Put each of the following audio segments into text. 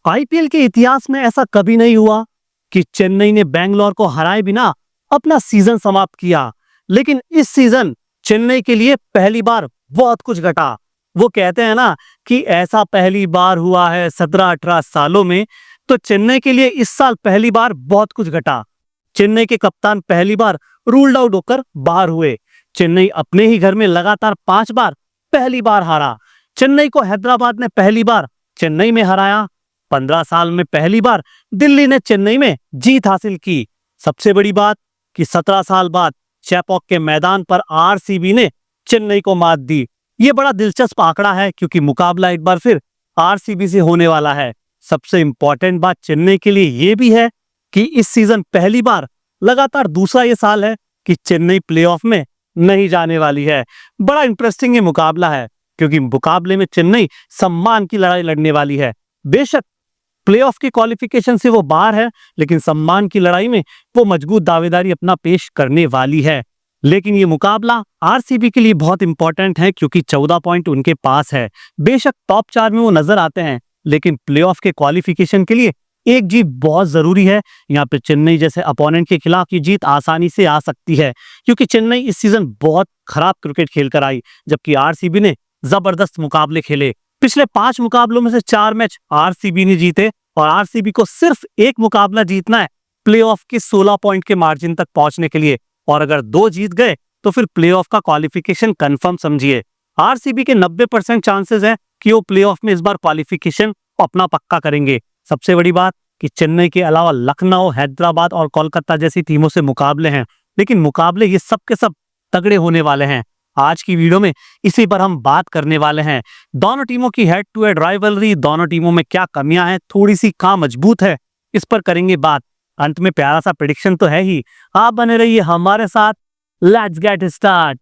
IPL के इतिहास में ऐसा कभी नहीं हुआ कि चेन्नई ने बेंगलोर को हराए बिना अपना सीजन समाप्त किया। लेकिन इस सीजन चेन्नई के लिए पहली बार बहुत कुछ घटा। वो कहते हैं ना कि ऐसा पहली बार हुआ है 17-18 सालों में, तो चेन्नई के लिए इस साल पहली बार बहुत कुछ घटा। चेन्नई के कप्तान पहली बार रूल्ड आउट होकर बाहर हुए। चेन्नई अपने ही घर में लगातार 5 बार पहली बार हारा। चेन्नई को हैदराबाद ने पहली बार चेन्नई में हराया। 15 साल में पहली बार दिल्ली ने चेन्नई में जीत हासिल की। सबसे बड़ी बात कि 17 साल बाद चेपॉक के मैदान पर आरसीबी ने चेन्नई को मात दी। ये बड़ा दिलचस्प आंकड़ा है क्योंकि मुकाबला एक बार फिर आरसीबी से होने वाला है। सबसे इंपॉर्टेंट बात चेन्नई के लिए यह भी है कि इस सीजन पहली बार लगातार दूसरा ये साल है कि चेन्नई प्लेऑफ में नहीं जाने वाली है। बड़ा इंटरेस्टिंग ये मुकाबला है क्योंकि मुकाबले में चेन्नई सम्मान की लड़ाई लड़ने वाली है। बेशक प्लेऑफ की क्वालिफिकेशन से वो बाहर है, लेकिन सम्मान की लड़ाई में वो मजबूत दावेदारी अपना पेश करने वाली है। लेकिन ये मुकाबला आरसीबी के लिए बहुत इंपॉर्टेंट है क्योंकि 14 पॉइंट उनके पास है। बेशक टॉप 4 में वो नजर आते हैं, लेकिन प्लेऑफ के क्वालिफिकेशन के लिए एक जीत बहुत जरूरी है। यहाँ पे चेन्नई जैसे अपोनेंट के खिलाफ ये जीत आसानी से आ सकती है क्योंकि चेन्नई इस सीजन बहुत खराब क्रिकेट खेलकर आई, जबकि आरसीबी ने जबरदस्त मुकाबले खेले। पिछले 5 मुकाबलों में से 4 मैच आरसीबी ने जीते और आरसीबी को सिर्फ एक मुकाबला जीतना है प्लेऑफ के 16 पॉइंट के मार्जिन तक पहुंचने के लिए, और अगर 2 जीत गए तो फिर प्लेऑफ का क्वालिफिकेशन कंफर्म समझिए। आरसीबी के 90% चांसेस हैं कि वो प्लेऑफ में इस बार क्वालिफिकेशन अपना पक्का करेंगे। सबसे बड़ी बात कि चेन्नई के अलावा लखनऊ, हैदराबाद और कोलकाता जैसी टीमों से मुकाबले हैं, लेकिन मुकाबले ये सब के सब तगड़े होने वाले हैं। आज की वीडियो में इसी पर हम बात करने वाले हैं। दोनों टीमों की हेड टू हेड राइवलरी, दोनों टीमों में क्या कमियां हैं, थोड़ी सी कहां मजबूत है, इस पर करेंगे बात। अंत में प्यारा सा प्रेडिक्शन तो है ही। आप बने रहिए हमारे साथ। Let's get start.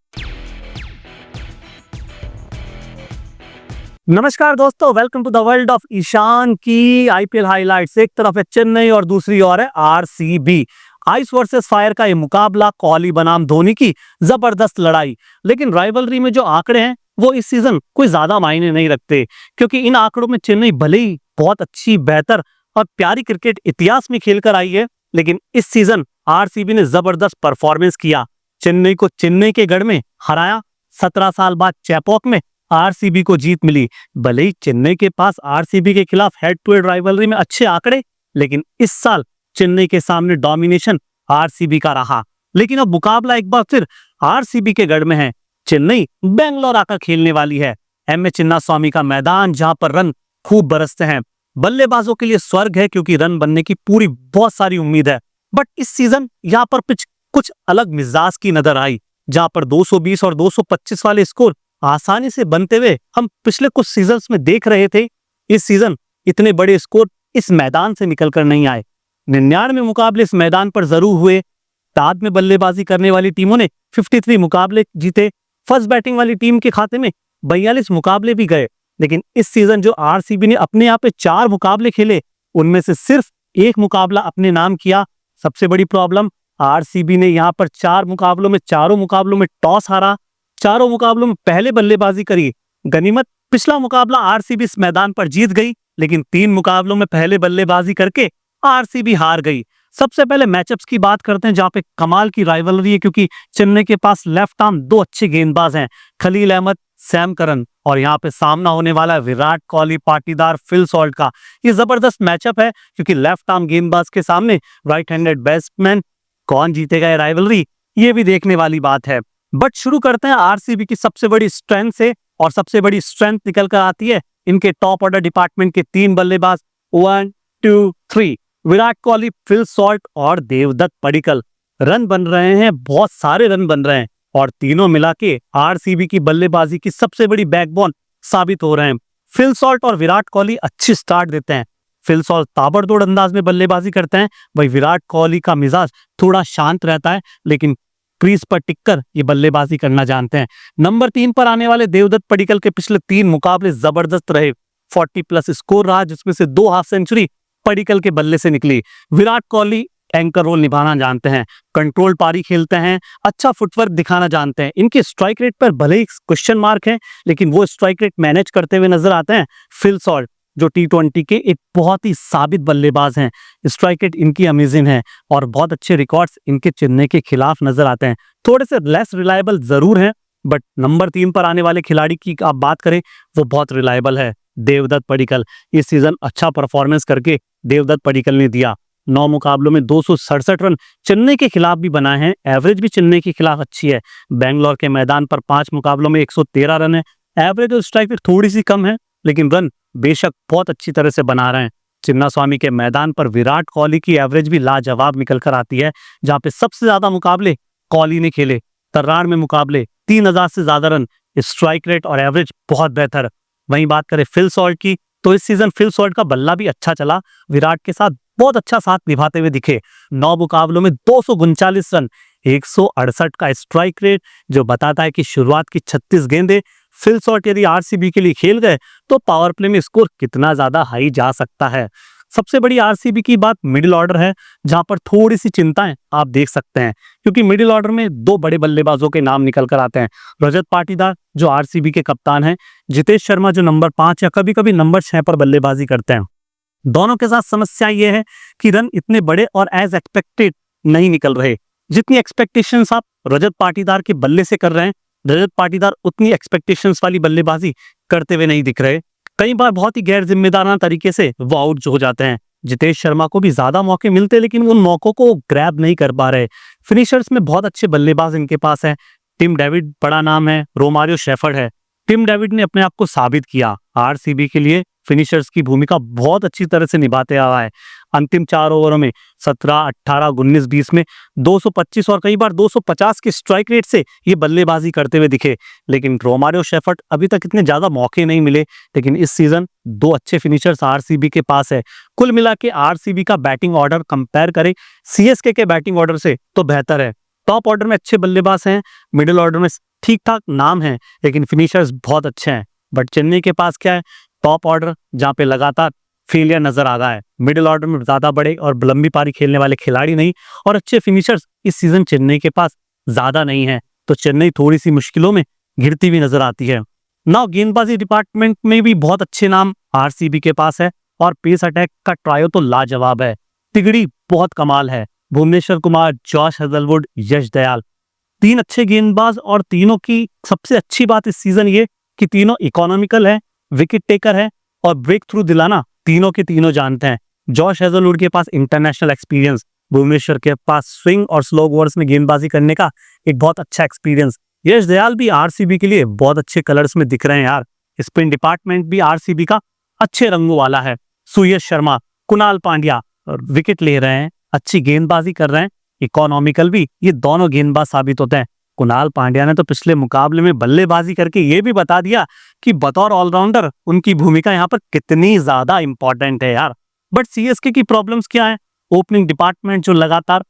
नमस्कार दोस्तों, welcome to the world of Ishaan की आईपीएल हाइलाइट्स। एक तरफ है चेन्नई और दूसरी ओर है आरसीबी। आइस वर्सेस फायर का ये मुकाबला, कोहली बनाम धोनी की जबरदस्त लड़ाई। लेकिन राइवलरी में जो आंकड़े हैं वो इस सीजन कोई ज्यादा मायने नहीं रखते क्योंकि इन आंकड़ों में चेन्नई भले ही बहुत अच्छी, बेहतर और प्यारी क्रिकेट इतिहास में खेलकर आई है, लेकिन इस सीजन आरसीबी ने जबरदस्त परफॉर्मेंस किया। चेन्नई को चेन्नई के गढ़ में हराया। 17 साल बाद चेपॉक में आरसीबी को जीत मिली। भले ही चेन्नई के पास आरसीबी के खिलाफ हेड टू हेड राइवलरी में अच्छे आंकड़े, लेकिन इस साल चेन्नई के सामने डोमिनेशन आरसीबी का रहा। लेकिन अब मुकाबला एक बार फिर आरसीबी के गढ़ में है। चेन्नई बेंगलोर आकर खेलने वाली है। एम ए चिन्नास्वामी का मैदान, जहां पर रन खूब बरसते हैं। बल्लेबाजों के लिए स्वर्ग है क्योंकि रन बनने की पूरी बहुत सारी उम्मीद है। बट इस सीजन यहाँ पर पिच कुछ अलग मिजाज की नजर आई, जहां पर 220 और 225 वाले स्कोर आसानी से बनते हुए हम पिछले कुछ सीजन्स में देख रहे थे। इस सीजन इतने बड़े स्कोर इस मैदान से निकलकर नहीं आए। 99 मुकाबले इस मैदान पर जरूर हुए। बाद में बल्लेबाजी करने वाली टीमों ने 53 मुकाबले जीते। फर्स्ट बैटिंग वाली टीम के खाते में 42 मुकाबले भी गए। लेकिन इस सीजन जो आरसीबी ने अपने यहाँ पे 4 मुकाबले खेले, उनमें से सिर्फ एक मुकाबला अपने नाम किया। सबसे बड़ी प्रॉब्लम, आरसीबी ने यहाँ पर 4 मुकाबलों में, चारों मुकाबलों में टॉस हारा। चारों मुकाबलों में पहले बल्लेबाजी करी। गनीमत, पिछला मुकाबला आरसीबी इस मैदान पर जीत गई, लेकिन 3 मुकाबलों में पहले बल्लेबाजी करके आरसीबी हार गई। सबसे पहले मैचअप्स की बात करते हैं, जहां पे कमाल की राइवलरी है क्योंकि चेन्नई के पास लेफ्ट आर्म 2 अच्छे गेंदबाज हैं, खलील अहमद, सैम करन, और यहाँ पे सामना होने वाला है विराट कोहली, पाटीदार, फिल सॉल्ट का। ये जबरदस्त मैचअप है क्योंकि लेफ्ट आर्म गेंदबाज के सामने राइट हैंडेड बैट्समैन। कौन जीतेगा ये राइवलरी, ये भी देखने वाली बात है। बट शुरू करते हैं आरसीबी की सबसे बड़ी स्ट्रेंथ से, और सबसे बड़ी स्ट्रेंथ निकल कर आती है इनके टॉप ऑर्डर डिपार्टमेंट के 3 बल्लेबाज। 1 2 3 विराट कोहली, फिल सॉल्ट और देवदत्त पडिक्कल। रन बन रहे हैं, बहुत सारे रन बन रहे हैं, और तीनों मिला के आरसीबी की बल्लेबाजी की सबसे बड़ी बैकबोन साबित हो रहे हैं। फिल सॉल्ट और विराट कोहली अच्छी स्टार्ट देते हैं। फिल सॉल्ट ताबड़तोड़ अंदाज में बल्लेबाजी करते हैं, वही विराट कोहली का मिजाज थोड़ा शांत रहता है, लेकिन क्रीज पर टिककर ये बल्लेबाजी करना जानते हैं। नंबर 3 पर आने वाले देवदत्त पडिक्कल के पिछले 3 मुकाबले जबरदस्त रहे। 40+ स्कोर रहा, जिसमें से 2 हाफ सेंचुरी पडिक्कल के बल्ले से निकली। विराट कोहली एंकर रोल निभाना जानते हैं, कंट्रोल पारी खेलते हैं, अच्छा फुटवर्क दिखाना जानते हैं। इनके स्ट्राइक रेट पर भले ही क्वेश्चन मार्क है, लेकिन वो स्ट्राइक रेट मैनेज करते हुए नजर आते हैं। फिल सॉल्ट जो T20 के एक बहुत ही साबित बल्लेबाज हैं। स्ट्राइक रेट इनकी अमेजिंग है और बहुत अच्छे रिकॉर्ड्स इनके चेन्नई के खिलाफ नजर आते हैं। थोड़े से लेस रिलायबल जरूर हैं, बट नंबर 3 पर आने वाले खिलाड़ी की आप बात करें, वो बहुत रिलायबल है, देवदत्त पडिक्कल। इस सीजन अच्छा परफॉर्मेंस करके देवदत्त पडिक्कल ने दिया। 9 मुकाबलों में 267 रन चेन्नई के खिलाफ भी बनाए हैं। एवरेज भी चेन्नई के खिलाफ अच्छी है। बैंगलोर के मैदान पर 5 मुकाबलों में 113 रन है। एवरेज और स्ट्राइक रेट थोड़ी सी कम है, लेकिन रन बेशक बहुत अच्छी तरह से बना रहे हैं। चिन्नास्वामी के मैदान पर विराट कोहली की एवरेज भी लाजवाब निकल कर आती है, जहां पे सबसे ज्यादा मुकाबले कोहली ने खेले। 63 में मुकाबले, 3000 से ज्यादा रन, स्ट्राइक रेट और एवरेज बहुत बेहतर। वहीं बात करें फिल सॉल्ट की, तो इस सीजन फिल सॉल्ट का बल्ला भी अच्छा चला। विराट के साथ बहुत अच्छा साथ निभाते हुए दिखे। 9 मुकाबलों में 239 रन, 168 का स्ट्राइक रेट, जो बताता है कि शुरुआत की 36 गेंदें फिल सॉल्ट यदि आरसीबी के लिए खेल गए तो पावर प्ले में स्कोर कितना ज्यादा हाई जा सकता है। सबसे बड़ी आरसीबी की बात मिडिल ऑर्डर है, जहां पर थोड़ी सी चिंताएं आप देख सकते हैं, क्योंकि मिडिल ऑर्डर में 2 बड़े बल्लेबाजों के नाम निकल कर आते हैं। रजत पाटीदार जो आरसीबी के कप्तान हैं, जितेश शर्मा जो नंबर 5 या कभी कभी नंबर 6 पर बल्लेबाजी करते हैं। दोनों के साथ समस्या ये है कि रन इतने बड़े और एज एक्सपेक्टेड नहीं निकल रहे। जितनी एक्सपेक्टेशंस आप रजत पाटीदार के बल्ले से कर रहे हैं, रजत पाटीदार उतनी एक्सपेक्टेशंस वाली बल्लेबाजी करते हुए नहीं दिख रहे। कई बार बहुत ही गैर जिम्मेदाराना तरीके से वो आउट हो जाते हैं। जितेश शर्मा को भी ज्यादा मौके मिलते, लेकिन उन मौकों को ग्रैब नहीं कर पा रहे। फिनिशर्स में बहुत अच्छे बल्लेबाज इनके पास है। टिम डेविड बड़ा नाम है, रोमारियो शेफर्ड है। टिम डेविड ने अपने आप को साबित किया, आरसीबी के लिए फिनिशर्स की भूमिका बहुत अच्छी तरह से निभाते आ रहा है। अंतिम 4 ओवरों में 17, 18, 19, 20 में 225 और कई बार 250 के स्ट्राइक रेट से ये बल्लेबाजी करते हुए दिखे। लेकिन रोमारियो शेफर्ड अभी तक इतने ज्यादा मौके नहीं मिले, लेकिन इस सीजन 2 अच्छे फिनिशर्स आरसीबी के पास है। कुल मिला के आरसीबी का बैटिंग ऑर्डर कंपेयर करें सीएसके के बैटिंग ऑर्डर से तो बेहतर है। टॉप ऑर्डर में अच्छे बल्लेबाज हैं, मिडिल ऑर्डर में ठीक ठाक नाम है, लेकिन फिनिशर्स बहुत अच्छे हैं। बट चेन्नई के पास क्या है, टॉप ऑर्डर जहां पे लगातार फेलियर नजर आ रहा है। मिडिल ऑर्डर में ज्यादा बड़े और लंबी पारी खेलने वाले खिलाड़ी नहीं, और अच्छे फिनिशर्स इस सीजन चेन्नई के पास ज्यादा नहीं है। तो चेन्नई थोड़ी सी मुश्किलों में घिरती हुई नजर आती है। नाउ गेंदबाजी डिपार्टमेंट में भी बहुत अच्छे नाम आरसीबी के पास है, और पेस अटैक का ट्रायो तो लाजवाब है। तिगड़ी बहुत कमाल है। भुवनेश्वर कुमार, जॉश हेजलवुड, यश दयाल, 3 अच्छे गेंदबाज, और तीनों की सबसे अच्छी बात इस सीजन ये कि तीनों इकोनॉमिकल है, विकेट टेकर है, और ब्रेक थ्रू दिलाना तीनों के तीनों जानते हैं। जॉश हेजलवुड के पास इंटरनेशनल एक्सपीरियंस, भुवनेश्वर के पास स्विंग और स्लो ओवर्स में गेंदबाजी करने का एक बहुत अच्छा एक्सपीरियंस। यश दयाल भी आरसीबी के लिए बहुत अच्छे कलर्स में दिख रहे हैं यार। स्पिन डिपार्टमेंट भी आरसीबी का अच्छे रंगों वाला है। सुयश शर्मा, कुणाल पांड्या विकेट ले रहे हैं, अच्छी गेंदबाजी कर रहे हैं, इकोनॉमिकल भी ये दोनों गेंदबाज साबित होते हैं। कुणाल पांड्या ने तो पिछले मुकाबले में बल्लेबाजी करके ये भी बता दिया कि बतौर ऑलराउंडर उनकी भूमिका यहाँ पर कितनी ज्यादा इंपॉर्टेंट है यार। बट सीएसके की प्रॉब्लम्स क्या है? ओपनिंग डिपार्टमेंट जो लगातार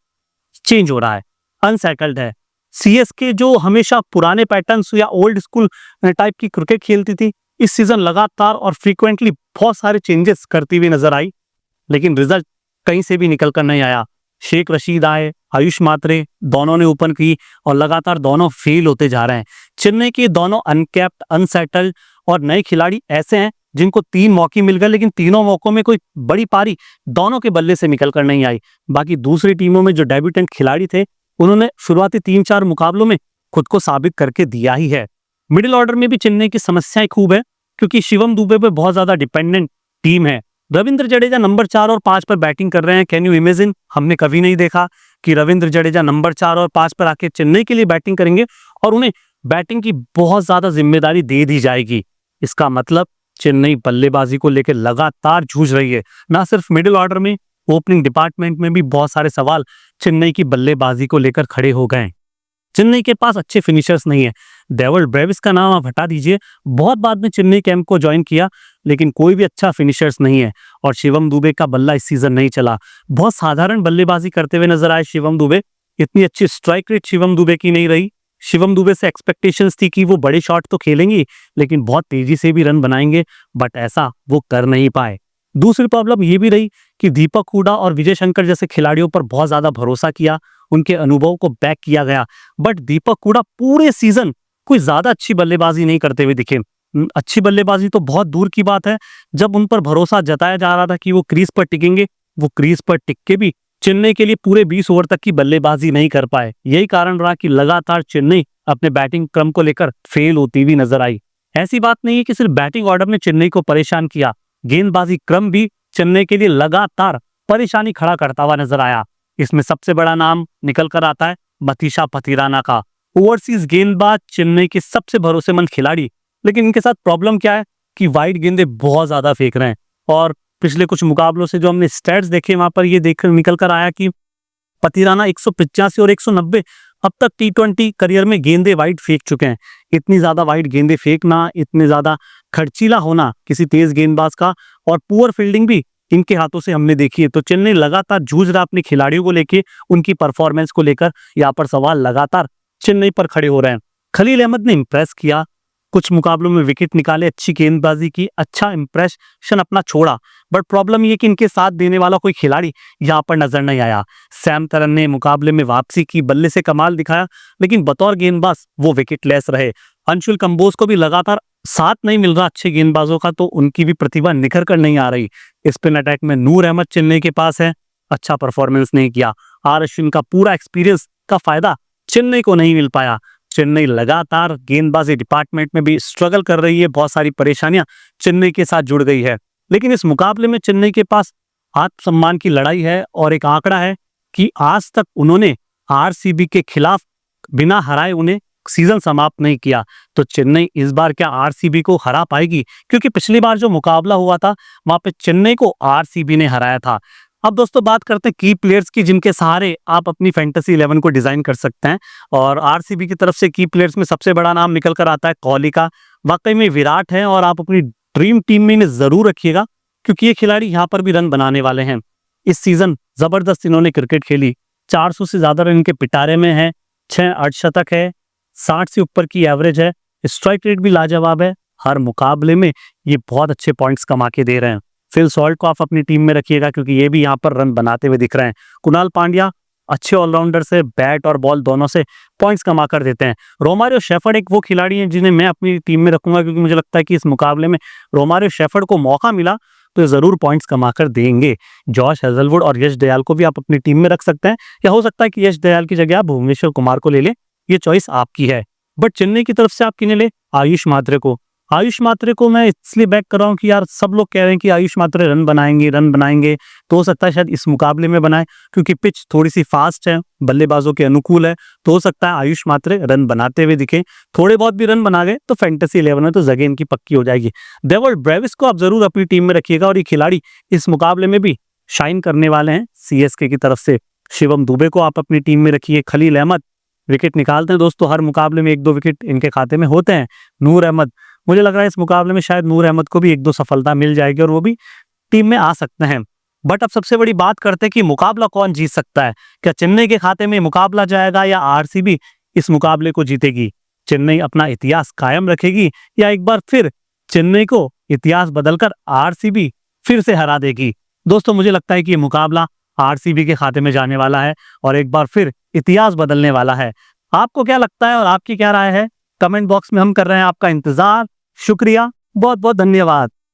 चेंज हो रहा है, अनसेटल्ड है। सीएसके जो हमेशा पुराने पैटर्न्स या ओल्ड स्कूल टाइप की क्रिकेट खेलती थी, इस सीजन लगातार और फ्रीक्वेंटली बहुत सारे चेंजेस करती हुई नजर आई, लेकिन रिजल्ट कहीं से भी निकल कर नहीं आया। शेख रशीद आए, आयुष मात्रे, दोनों ने ओपन की और लगातार दोनों फेल होते जा रहे हैं। चेन्नई के दोनों अनकैप्ड, अनसेटल्ड और नए खिलाड़ी ऐसे हैं जिनको 3 मौके मिल गए, लेकिन तीनों मौकों में कोई बड़ी पारी दोनों के बल्ले से निकल कर नहीं आई। बाकी दूसरी टीमों में जो डेब्यूटेंट खिलाड़ी थे, उन्होंने शुरुआती 3-4 मुकाबलों में खुद को साबित करके दिया ही है। मिडिल ऑर्डर में भी चेन्नई की समस्याएं खूब है, क्योंकि शिवम दुबे पे बहुत ज्यादा डिपेंडेंट टीम है। रविंद्र जडेजा नंबर 4 और 5 पर बैटिंग कर रहे हैं। Can you imagine? हमने कभी नहीं देखा कि रविंद्र जडेजा नंबर 4 और 5 पर आके चेन्नई के लिए बैटिंग करेंगे और उन्हें बैटिंग की बहुत ज्यादा जिम्मेदारी दे दी जाएगी। इसका मतलब चेन्नई बल्लेबाजी को लेकर लगातार जूझ रही है। ना सिर्फ मिडिल ऑर्डर में, ओपनिंग डिपार्टमेंट में भी बहुत सारे सवाल चेन्नई की बल्लेबाजी को लेकर खड़े हो गए। चेन्नई के पास अच्छे फिनिशर्स नहीं है। डेविड ब्रेविस का नाम आप हटा दीजिए, बहुत बाद में चेन्नई कैंप को ज्वाइन किया, लेकिन कोई भी अच्छा फिनिशर्स नहीं है। और शिवम दुबे का बल्ला इस सीजन नहीं चला, बहुत साधारण बल्लेबाजी करते हुए नजर आए शिवम दुबे। इतनी अच्छी स्ट्राइक रेट शिवम दुबे की नहीं रही। शिवम दुबे से एक्सपेक्टेशंस थी कि वो बड़े शॉट तो खेलेंगी, लेकिन बहुत तेजी से भी रन बनाएंगे, बट ऐसा वो कर नहीं पाए। दूसरी प्रॉब्लम ये भी रही कि दीपक हुडा और विजय शंकर जैसे खिलाड़ियों पर बहुत ज्यादा भरोसा किया, उनके अनुभव को बैक किया गया, बट दीपक हुडा पूरे सीजन कोई ज्यादा अच्छी बल्लेबाजी नहीं करते हुए दिखे। अच्छी बल्लेबाजी तो बहुत दूर की बात है, जब उन पर भरोसा जताया जा रहा था कि वो क्रीज पर टिकेंगे, वो क्रीज पर टिक के भी चेन्नई के लिए पूरे 20 ओवर तक की बल्लेबाजी नहीं कर पाए। यही कारण रहा कि लगातार चेन्नई अपने बैटिंग क्रम को लेकर फेल होती हुई नजर आई। ऐसी बात नहीं है कि सिर्फ बैटिंग ऑर्डर ने चेन्नई को परेशान किया, गेंदबाजी क्रम भी चेन्नई के लिए लगातार परेशानी खड़ा करता हुआ नजर आया। इसमें सबसे बड़ा नाम निकल कर आता है मथीशा पथिराना का। ओवरसीज गेंदबाज, चेन्नई के सबसे भरोसेमंद खिलाड़ी, लेकिन इनके साथ प्रॉब्लम क्या है कि वाइड गेंदे बहुत ज्यादा फेंक रहे हैं। और पिछले कुछ मुकाबलों से जो हमने स्टैट्स देखे वहां पर ये देख निकल कर आया कि पथिराना 185 और 190 अब तक T20 करियर में गेंदे वाइड फेंक चुके हैं। इतनी ज्यादा वाइड गेंदे फेंकना, इतने ज्यादा खर्चीला होना किसी तेज गेंदबाज का, और पुअर फील्डिंग भी इनके हाथों से हमने देखी है। तो चेन्नई लगातार जूझ रहा अपने खिलाड़ियों को लेके, उनकी परफॉर्मेंस को लेकर। यहाँ पर सवाल लगातार चेन्नई पर खड़े हो रहे हैं। खलील अहमद ने इंप्रेस किया, कुछ मुकाबलों में विकेट निकाले, अच्छी गेंदबाजी की, अच्छा इंप्रेशन अपना छोड़ा, बट प्रॉब्लम ये कि इनके साथ देने वाला कोई खिलाड़ी यहाँ पर नजर नहीं आया। सैम करन ने मुकाबले में वापसी की, बल्ले से कमाल दिखाया, लेकिन बतौर गेंदबाज वो विकेटलेस रहे। अंशुल कंबोज को भी लगातार साथ नहीं मिल रहा अच्छे गेंदबाजों का, तो उनकी भी प्रतिभा निखर कर नहीं आ रही। स्पिन अटैक में नूर अहमद चेन्नई के पास है, अच्छा परफॉर्मेंस नहीं किया। आर अश्विन का पूरा एक्सपीरियंस का फायदा चेन्नई को नहीं मिल पाया। चेन्नई लगातार गेंदबाजी डिपार्टमेंट में भी स्ट्रगल कर रही है, बहुत सारी परेशानियां चेन्नई के साथ जुड़ गई है। लेकिन इस मुकाबले में चेन्नई के पास आत्मसम्मान की लड़ाई है, और एक आंकड़ा है कि आज तक उन्होंने आरसीबी के खिलाफ बिना हराए उन्हें सीजन समाप्त नहीं किया। तो चेन्नई इस बार क्या आरसीबी को हरा पाएगी? क्योंकि पिछली बार जो मुकाबला हुआ था वहां पे चेन्नई को आरसीबी ने हराया था। अब दोस्तों बात करते हैं की प्लेयर्स की, जिनके सहारे आप अपनी फैंटेसी 11 को डिजाइन कर सकते हैं। और आरसीबी की तरफ से की प्लेयर्स में सबसे बड़ा नाम निकल कर आता है कोहली का। वाकई में विराट है, और आप अपनी ड्रीम टीम में इन्हें जरूर रखिएगा, क्योंकि ये खिलाड़ी यहाँ पर भी रन बनाने वाले हैं। इस सीजन जबरदस्त इन्होंने क्रिकेट खेली, 400 से ज्यादा रन के पिटारे में है, 6 अर्धशतक है, 60 से ऊपर की एवरेज है, स्ट्राइक रेट भी लाजवाब है। हर मुकाबले में ये बहुत अच्छे पॉइंट्स कमा के दे रहे हैं। फिल सॉल्ट को आप अपनी टीम में रखिएगा, क्योंकि ये भी यहाँ पर रन बनाते हुए दिख रहे हैं। कुणाल पांड्या अच्छे ऑलराउंडर से, बैट और बॉल दोनों से पॉइंट्स कमा कर देते हैं। रोमारियो शेफर्ड एक वो खिलाड़ी है जिन्हें मैं अपनी टीम में रखूंगा, क्योंकि मुझे लगता है कि इस मुकाबले में रोमारियो शेफर्ड को मौका मिला तो ये जरूर पॉइंट्स कमा कर देंगे। जॉश हेजलवुड और यश दयाल को भी आप अपनी टीम में रख सकते हैं, या हो सकता है कि यश दयाल की जगह आप भुवनेश्वर कुमार को ले लें, ये चॉइस आपकी है। बट चेन्नई की तरफ से आप किन्हें ले? आयुष मात्रे को। आयुष मात्रे को मैं इसलिए बैक कर रहा हूँ कि यार सब लोग कह रहे हैं कि आयुष मात्रे रन बनाएंगे, तो हो सकता है शायद इस मुकाबले में बनाए, क्योंकि पिच थोड़ी सी फास्ट है, बल्लेबाजों के अनुकूल है, तो हो सकता है आयुष मात्रे रन बनाते हुए दिखे। थोड़े बहुत भी रन बना गए तो फैंटेसी 11 में तो जगह इनकी पक्की हो जाएगी। डेविड ब्रेविस को आप जरूर अपनी टीम में रखिएगा, और ये खिलाड़ी इस मुकाबले में भी शाइन करने वाले हैं सीएसके की तरफ से। शिवम दुबे को आप अपनी टीम में रखिए। खलील अहमद विकेट निकालते हैं दोस्तों, हर मुकाबले में 1-2 विकेट इनके खाते में होते हैं। नूर अहमद, मुझे लग रहा है इस मुकाबले में शायद नूर अहमद को भी 1-2 सफलता मिल जाएगी और वो भी टीम में आ सकते हैं। बट अब सबसे बड़ी बात करते हैं कि मुकाबला कौन जीत सकता है। क्या चेन्नई के खाते में मुकाबला जाएगा, या आरसीबी इस मुकाबले को जीतेगी? चेन्नई अपना इतिहास कायम रखेगी, या एक बार फिर चेन्नई को इतिहास बदलकर आरसीबी फिर से हरा देगी? दोस्तों मुझे लगता है कि ये मुकाबला आरसीबी के खाते में जाने वाला है, और एक बार फिर इतिहास बदलने वाला है। आपको क्या लगता है और आपकी क्या राय है? कमेंट बॉक्स में हम कर रहे हैं आपका इंतजार। शुक्रिया, बहुत बहुत धन्यवाद।